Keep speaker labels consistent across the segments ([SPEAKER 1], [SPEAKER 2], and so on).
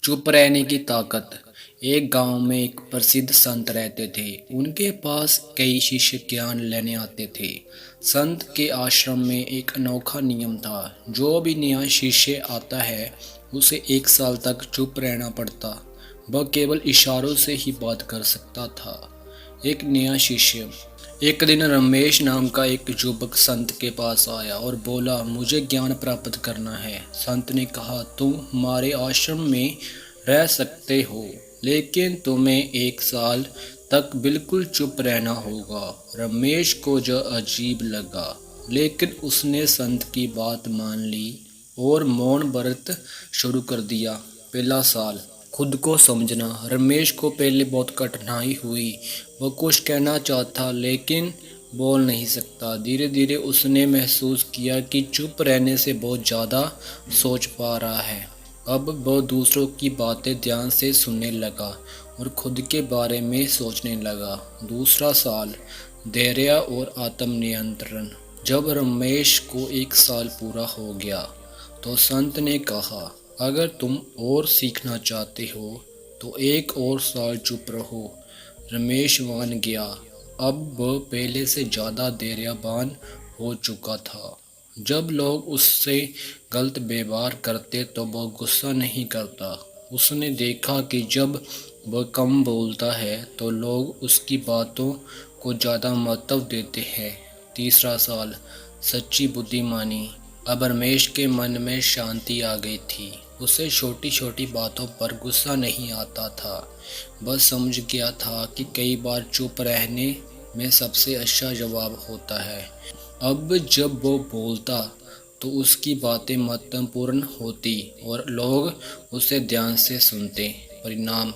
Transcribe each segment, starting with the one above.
[SPEAKER 1] चुप रहने की ताकत। एक गांव में एक प्रसिद्ध संत रहते थे। उनके पास कई शिष्य ज्ञान लेने आते थे। संत के आश्रम में एक अनोखा नियम था। जो भी नया शिष्य आता है उसे 1 साल तक चुप रहना पड़ता। वह केवल इशारों से ही बात कर सकता था। एक नया शिष्य। एक दिन रमेश नाम का एक युवक संत के पास आया और बोला, मुझे ज्ञान प्राप्त करना है। संत ने कहा, तुम हमारे आश्रम में रह सकते हो, लेकिन तुम्हें 1 साल तक बिल्कुल चुप रहना होगा। रमेश को जो अजीब लगा, लेकिन उसने संत की बात मान ली और मौन व्रत शुरू कर दिया। पहला साल। खुद को समझना। रमेश को पहले बहुत कठिनाई हुई। वह कुछ कहना चाहता लेकिन बोल नहीं सकता। धीरे धीरे उसने महसूस किया कि चुप रहने से बहुत ज़्यादा सोच पा रहा है। अब वह दूसरों की बातें ध्यान से सुनने लगा और खुद के बारे में सोचने लगा। दूसरा साल। धैर्य और आत्म नियंत्रण। जब रमेश को 1 साल पूरा हो गया तो संत ने कहा, अगर तुम और सीखना चाहते हो तो 1 और साल चुप रहो। रमेश मान गया। अब वह पहले से ज़्यादा धैर्यवान हो चुका था। जब लोग उससे गलत व्यवहार करते तो वह गुस्सा नहीं करता। उसने देखा कि जब वह कम बोलता है तो लोग उसकी बातों को ज़्यादा महत्व देते हैं। तीसरा साल। सच्ची बुद्धिमानी। अब रमेश के मन में शांति आ गई थी। उसे छोटी छोटी बातों पर गुस्सा नहीं आता था। वह समझ गया था कि कई बार चुप रहने में सबसे अच्छा जवाब होता है। अब जब वो बोलता तो उसकी बातें महत्वपूर्ण होती और लोग उसे ध्यान से सुनते। परिणाम।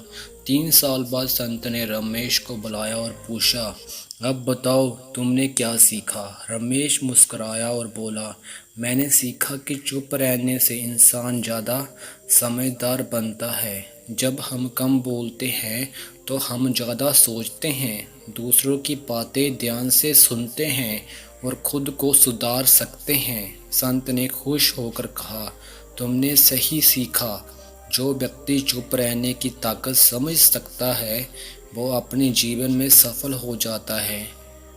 [SPEAKER 1] 3 साल बाद संत ने रमेश को बुलाया और पूछा, अब बताओ तुमने क्या सीखा। रमेश मुस्कुराया और बोला, मैंने सीखा कि चुप रहने से इंसान ज़्यादा समझदार बनता है। जब हम कम बोलते हैं तो हम ज़्यादा सोचते हैं, दूसरों की बातें ध्यान से सुनते हैं और खुद को सुधार सकते हैं। संत ने खुश होकर कहा, तुमने सही सीखा। जो व्यक्ति चुप रहने की ताकत समझ सकता है वो अपने जीवन में सफल हो जाता है।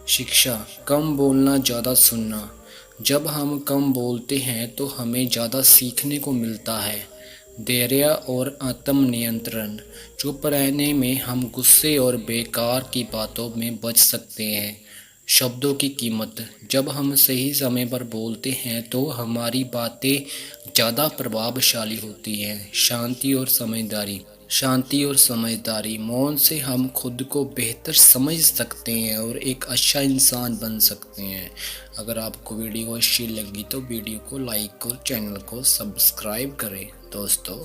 [SPEAKER 1] शिक्षा। कम बोलना, ज़्यादा सुनना। जब हम कम बोलते हैं तो हमें ज़्यादा सीखने को मिलता है। धैर्य और आत्म नियंत्रण। चुप रहने में हम गुस्से और बेकार की बातों में बच सकते हैं। शब्दों की कीमत। जब हम सही समय पर बोलते हैं तो हमारी बातें ज़्यादा प्रभावशाली होती हैं। शांति और समझदारी। शांति और समझदारी। मौन से हम खुद को बेहतर समझ सकते हैं और एक अच्छा इंसान बन सकते हैं। अगर आपको वीडियो अच्छी लगी तो वीडियो को लाइक और चैनल को सब्सक्राइब करें दोस्तों।